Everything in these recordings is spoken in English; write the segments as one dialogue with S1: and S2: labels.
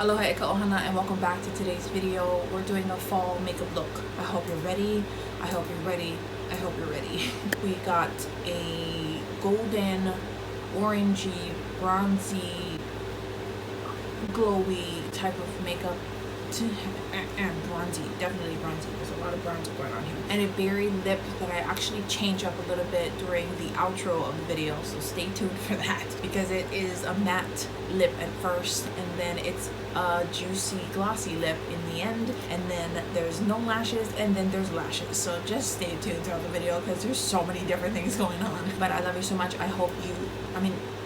S1: Aloha ʻohana and welcome back to today's video. We're doing a fall makeup look. I hope you're ready. I hope you're ready. I hope you're ready. We got a golden, orangey, bronzy, glowy type of makeup. Bronzy, definitely bronzy. There's a lot of bronze going on here. And a berry lip that I actually change up a little bit during the outro of the video, so stay tuned for that because it is a matte lip at first and then it's a juicy glossy lip in the end, and then there's no lashes and then there's lashes. So just stay tuned throughout the video because there's so many different things going on. But I love you so much. I hope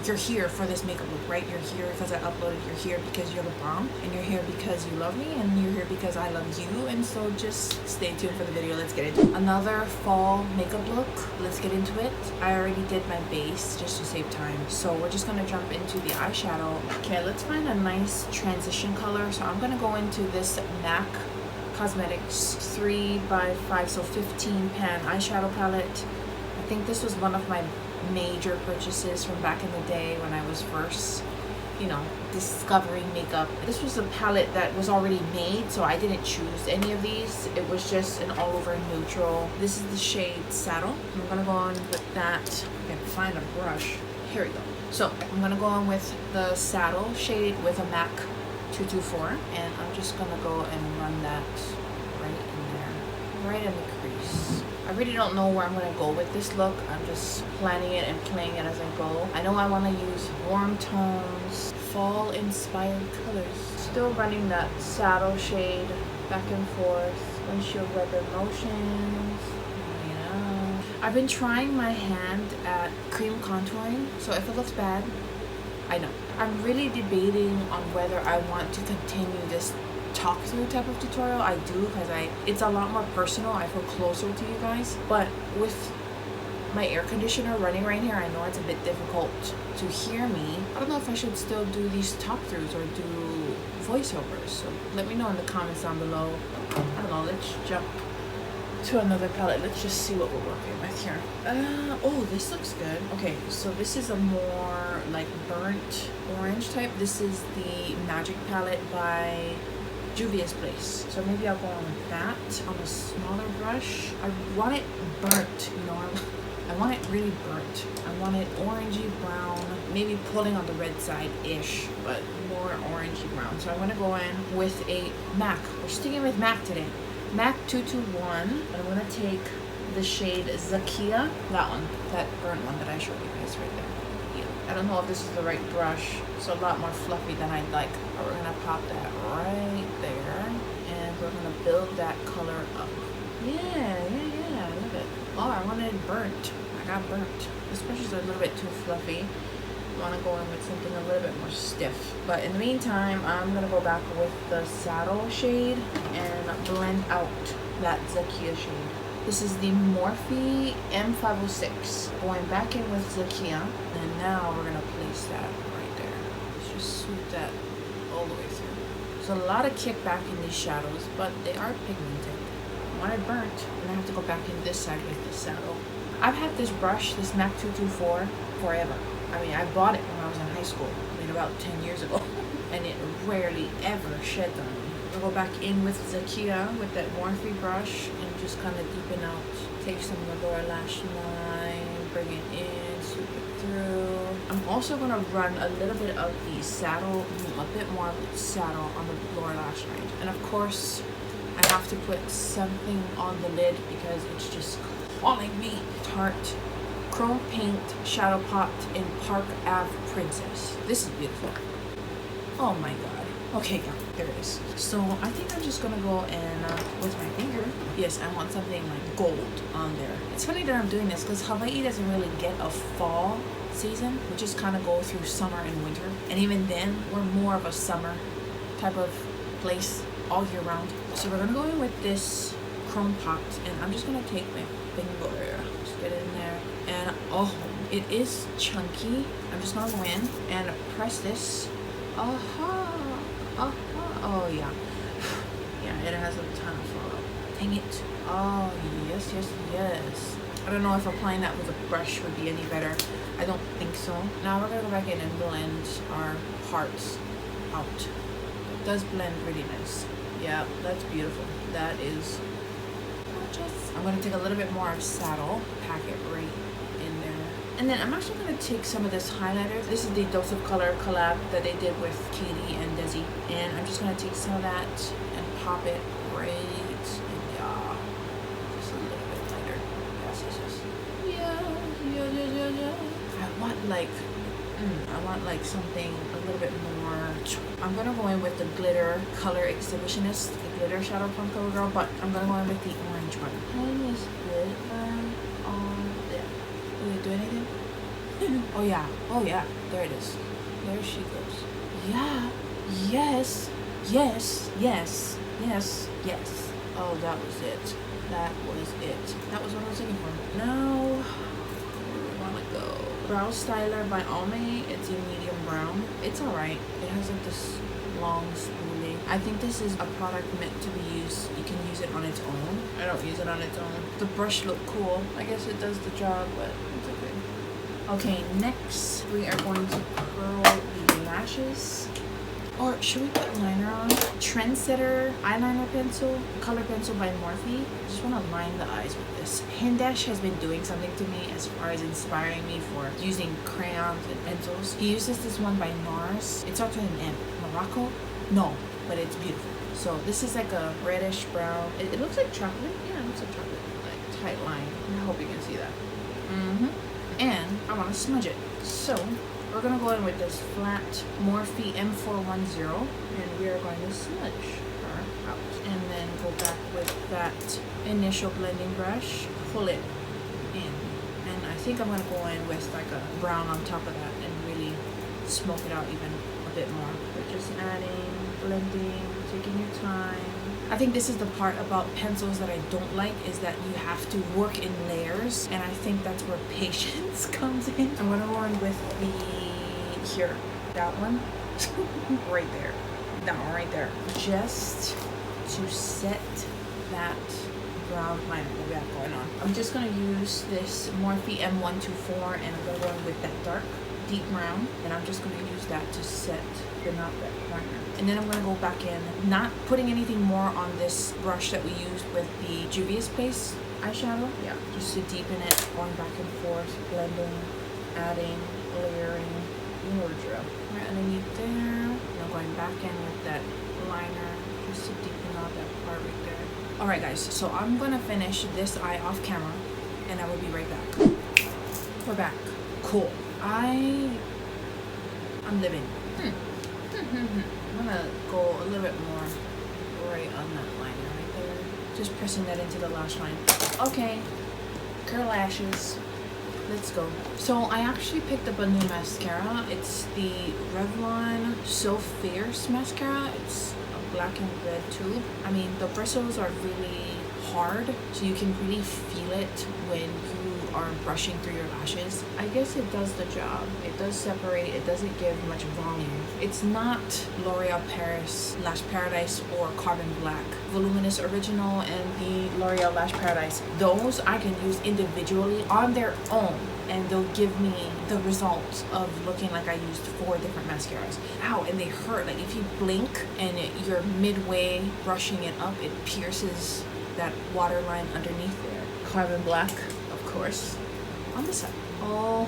S1: you're here for this makeup look, right? You're here because I uploaded. You're here because you're the bomb, and you're here because you love me, and you're here because I love you. And so just stay tuned for the video. Let's get into it. Another fall makeup look. Let's get into it. I already did my base just to save time, so we're just gonna jump into the eyeshadow. Okay, let's find a nice transition color. So I'm gonna go into this MAC Cosmetics 3x5, so 15 pan eyeshadow palette. I think this was one of my major purchases from back in the day when I was first, discovering makeup. This was a palette that was already made, so I didn't choose any of these. It was just an all over neutral. This is the shade Saddle. I'm gonna go on with that. I can find a brush. Here we go. So I'm gonna go on with the Saddle shade with a MAC 224, and I'm just gonna go and run that right in there, right in the crease. I really don't know where I'm going to go with this look. I'm just planning it and playing it as I go. I know I want to use warm tones, fall inspired colors. Still running that Saddle shade back and forth, windshield wiper motions. I've been trying my hand at cream contouring, so if it looks bad, I know. I'm really debating on whether I want to continue this talk through type of tutorial. I do because it's a lot more personal. I feel closer to you guys, but with my air conditioner running right here, I know it's a bit difficult to hear me. I don't know if I should still do these talk throughs or do voiceovers, so let me know in the comments down below. I don't know, let's jump to another palette. Let's just see what we're working with here. Oh, this looks good. Okay, so this is a more like burnt orange type. This is the Magic palette by Juvia's Place. So maybe I'll go on with that on a smaller brush. I want it burnt, I want it really burnt. I want it orangey brown, maybe pulling on the red side-ish, but more orangey brown. So I want to go in with a MAC. We're sticking with MAC today. MAC 221. And I'm going to take the shade Zakia, that one, that burnt one that I showed you guys right there. I don't know if this is the right brush. It's a lot more fluffy than I'd like. But we're gonna pop that right there, and we're gonna build that color up. Yeah, I love it. Oh, I wanted it burnt. I got burnt. This brush is a little bit too fluffy. I want to go in with something a little bit more stiff. But in the meantime, I'm gonna go back with the Saddle shade and blend out that Zakia shade. This is the Morphe M506. Going back in with Zakia, and now we're gonna place that right there. Let's just swoop that all the way through. There's a lot of kickback in these shadows, but they are pigmented. When I burnt, and I have to go back in this side with the Saddle. I've had this brush, this MAC 224, forever. I mean, I bought it when I was in high school, about 10 years ago, and it rarely ever shed on me. I'll go back in with Zakia with that Morphe brush and just kind of deepen out. Take some of the lower lash line, bring it in, swoop it through. I'm also going to run a little bit of the Saddle, a bit more of the Saddle on the lower lash line. And of course, I have to put something on the lid because it's just calling me. Tarte Chrome Paint Shadow Pot in Park Ave Princess. This is beautiful. Oh my god. Okay, yeah, there it is. So I think I'm just gonna go and with my finger. Yes, I want something like gold on there. It's funny that I'm doing this because Hawaii doesn't really get a fall season. We just kind of go through summer and winter, and even then we're more of a summer type of place all year round. So we're gonna go in with this chrome pot, and I'm just gonna take my finger, just get it in there, and oh, it is chunky. I'm just gonna go in and press this. Oh yeah. Yeah, it has a ton of fallout. Dang it. Oh, yes. I don't know if applying that with a brush would be any better. I don't think so. Now we're gonna go back in and blend our parts out. does blend really nice. Yeah, that's beautiful. That is gorgeous. I'm gonna take a little bit more of Saddle, pack it right in there. And then I'm actually gonna take some of this highlighter. This is the Dose of Color collab that they did with Katie and Desi. And I'm just gonna take some of that and pop it right in, just a little bit lighter. Yeah. I want like something a little bit more. I'm gonna go in with the glitter color exhibitionist, the glitter shadow from CoverGirl, but I'm gonna go in with the orange one. How is glitter on there? Did it do anything? Oh yeah, there it is. There she goes. Yeah, yes. Oh, that was it. That was what I was looking for. Now, where do we want to go? Brow Styler by Almay. It's in medium brown. It's alright. It has like this long spoolie. I think this is a product meant to be used. You can use it on its own. I don't use it on its own. The brush looked cool. I guess it does the job, but it's okay. Okay, next we are going to curl the lashes. Or should we put liner on? Trendsetter eyeliner pencil, color pencil by Morphe. I just want to line the eyes with this. Hindash has been doing something to me as far as inspiring me for using crayons and pencils. He uses this one by NARS. It starts with an M. Morocco? No, but it's beautiful. So this is like a reddish brown. It looks like chocolate. Yeah, it looks like chocolate. Like tight line. I hope you can see that. And I want to smudge it. So we're going to go in with this flat Morphe M410 and we are going to smudge her out. And then go back with that initial blending brush, pull it in. And I think I'm going to go in with like a brown on top of that and really smoke it out even a bit more. But just adding, blending, taking your time. I think this is the part about pencils that I don't like, is that you have to work in layers, and I think that's where patience comes in. I'm gonna go in with that one, right there, that one right there, just to set that brown line that we have going on. I'm just gonna use this Morphe M124, and I'm gonna go in with that dark, deep brown, and I'm just gonna use that to set the knot that liner. And then I'm going to go back in, not putting anything more on this brush that we used with the Juvia's Place eyeshadow. Yeah, just to deepen it, going back and forth, blending, adding, layering, you know the drill. Right underneath there, and I'm going back in with that liner, just to deepen out that part right there. Alright guys, so I'm going to finish this eye off camera, and I will be right back. We're back. Cool. I'm living. I'm gonna go a little bit more right on that liner right there. Just pressing that into the lash line. Okay, curl lashes. Let's go. So I actually picked up a new mascara. It's the Revlon So Fierce mascara. It's a black and red tube. I mean, the bristles are really hard, so you can really feel it when you are brushing through your lashes. I guess it does the job. It does separate. It doesn't give much volume. It's not L'Oreal Paris Lash Paradise or Carbon Black Voluminous Original and the L'Oreal Lash Paradise. Those I can use individually on their own, and they'll give me the result of looking like I used 4 different mascaras. Ow, and they hurt. Like if you blink and you're midway brushing it up, it pierces that waterline underneath there. Carbon Black, of course, on the side. Oh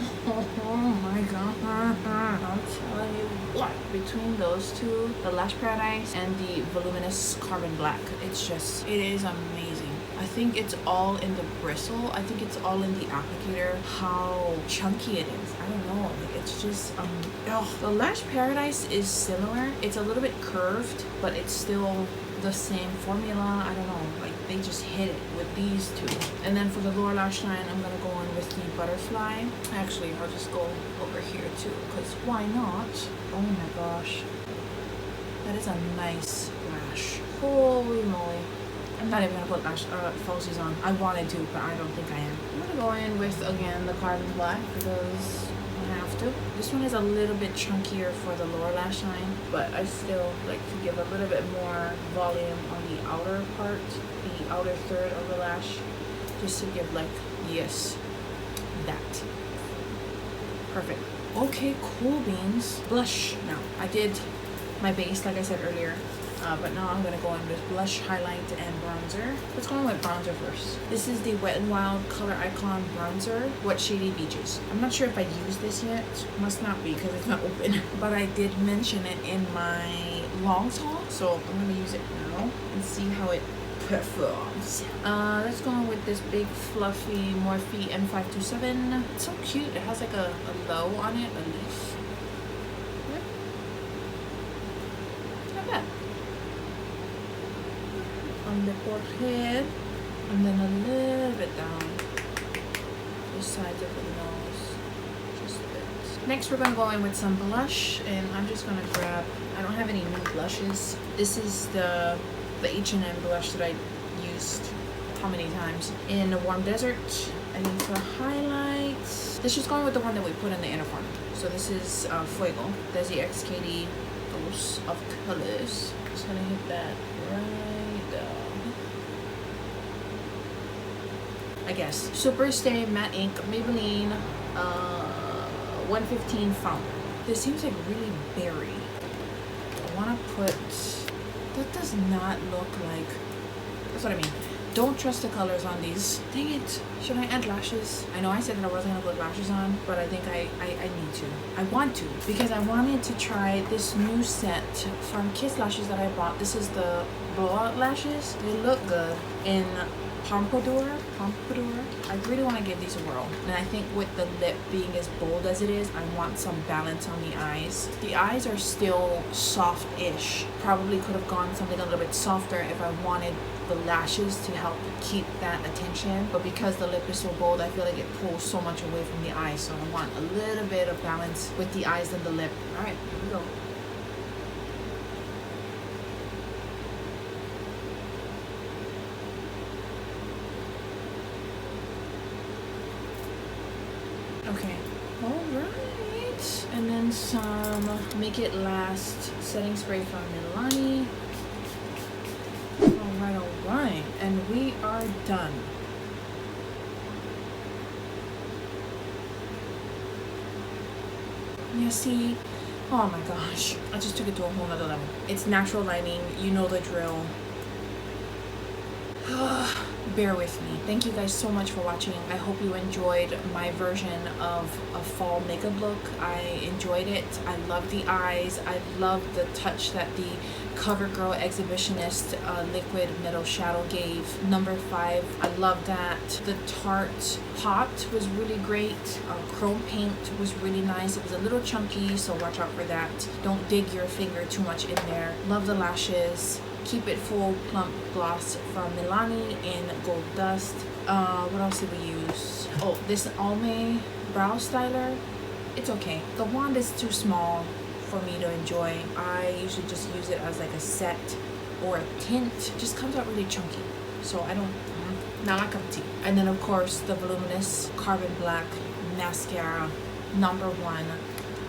S1: my god. I'm telling you what, between those two, the Lash Paradise and the Voluminous Carbon Black, it is amazing. I think it's all in the bristle. I think it's all in the applicator, how chunky it is. I don't know, like it's just the Lash Paradise is similar. It's a little bit curved, but it's still the same formula. I don't know, like they just hit it with these two. And then for the lower lash line, I'm gonna go in with the Butterfly. Actually, I'll just go over here too, because why not? Oh my gosh, that is a nice lash. Holy moly. I'm not even gonna put lash falsies on. I wanted to, but I don't think I am. I'm gonna go in with, again, the Carbon Black because I have to. This one is a little bit chunkier for the lower lash line, but I still like to give a little bit more volume on the outer part, the outer third of the lash, just to give like, yes, that. Perfect. Okay, cool beans. Blush. Now, I did my base, like I said earlier. But now I'm going to go in with blush, highlight, and bronzer. Let's go in with bronzer first. This is the Wet n Wild Color Icon Bronzer, Wet Shady Beaches. I'm not sure if I used this yet. Must not be because it's not open. But I did mention it in my longs haul. So I'm going to use it now and see how it performs. Let's go in with this big fluffy Morphe M527. It's so cute. It has like a low on it, a leaf. Yep. Not bad. On the forehead, and then a little bit down the sides of the nose, just a bit. Next, we're gonna go in with some blush, and I'm just gonna grab. I don't have any new blushes. This is the H&M blush that I used how many times in the Warm Desert. And then for highlights, this is going with the one that we put in the inner corner. So this is Fuego, Desi XKD Dose of Colors. Just gonna hit that right. I guess. Superstay Matte Ink Maybelline 115 Fountain. This seems like really berry. I want to put. That does not look like. That's what I mean. Don't trust the colors on these. Dang it. Should I add lashes? I know I said that I wasn't going to put lashes on, but I think I need to. I want to because I wanted to try this new set from Kiss Lashes that I bought. This is the blowout lashes. They look good in Pompadour. I really want to give these a whirl. And I think with the lip being as bold as it is, I want some balance on the eyes. The eyes are still soft-ish. Probably could have gone something a little bit softer if I wanted the lashes to help keep that attention. But because the lip is so bold, I feel like it pulls so much away from the eyes. So I want a little bit of balance with the eyes and the lip. All right, here we go. Okay, all right, and then some Make It Last setting spray from Milani. All right, and we are done. You see, oh my gosh, I just took it to a whole nother level. It's natural lighting, you know the drill. Bear with me. Thank you guys so much for watching. I hope you enjoyed my version of a fall makeup look. I enjoyed it. I love the eyes. I love the touch that the CoverGirl Exhibitionist liquid metal shadow gave. Number 5, I love that. The Tarte pot was really great. Chrome paint was really nice. It was a little chunky, so watch out for that. Don't dig your finger too much in there. Love the lashes. Keep It Full Plump Gloss from Milani in Gold Dust. What else did we use? Oh, this Almay Brow Styler. It's okay. The wand is too small for me to enjoy. I usually just use it as like a set or a tint. It just comes out really chunky. So I don't, not my cup of tea. And then of course the Voluminous Carbon Black Mascara, number 1.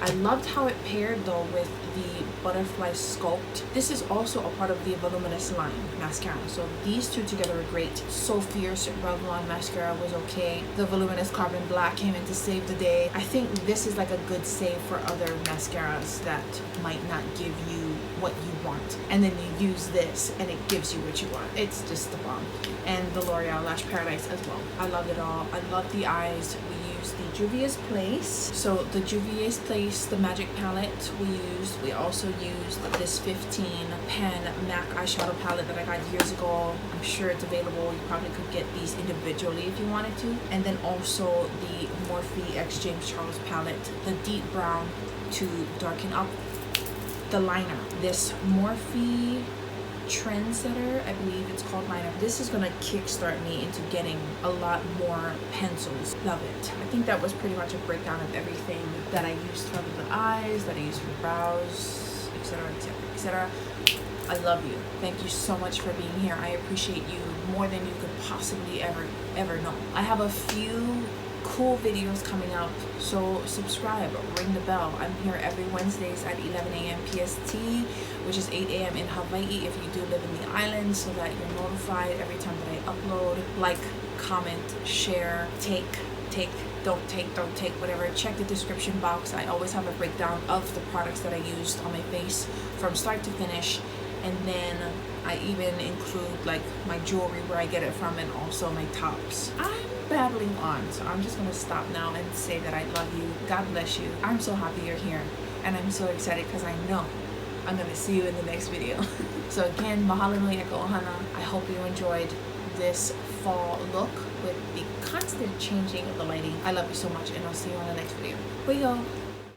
S1: I loved how it paired though with the Butterfly Sculpt. This is also a part of the Voluminous line mascara. So these two together are great. So Fierce Revlon mascara was okay. The Voluminous Carbon Black came in to save the day. I think this is like a good save for other mascaras that might not give you what you want. And then you use this and it gives you what you want. It's just the bomb. And the L'Oreal Lash Paradise as well. I loved it all. I love the eyes. We used the Juvia's Place. So the Juvia's Place, the Magic Palette we used. We also used this 15 pan MAC eyeshadow palette that I got years ago. I'm sure it's available. You probably could get these individually if you wanted to. And then also the Morphe X James Charles palette, the deep brown to darken up the liner. This Morphe Trendsetter, I believe it's called liner. This is gonna kickstart me into getting a lot more pencils. Love it. I think that was pretty much a breakdown of everything that I used for the eyes, that I used for brows, etc, etc, etc. I love you. Thank you so much for being here. I appreciate you more than you could possibly ever know. I have a few cool videos coming up, so subscribe, ring the bell. I'm here every Wednesdays at 11 a.m. PST, which is 8 a.m. in Hawaii if you do live in the islands, so that you're notified every time that I upload. Like, comment, share, take don't take, whatever. Check the description box. I always have a breakdown of the products that I used on my face from start to finish, and then I even include like my jewelry, where I get it from, and also my tops. I'm babbling on, so I'm just gonna stop now and say that I love you. God bless you. I'm so happy you're here, and I'm so excited because I know I'm gonna see you in the next video. So again, mahalo nui e KUHEANA. I hope you enjoyed this fall look with the constant changing of the lighting. I love you so much, and I'll see you on the next video. Bye, y'all.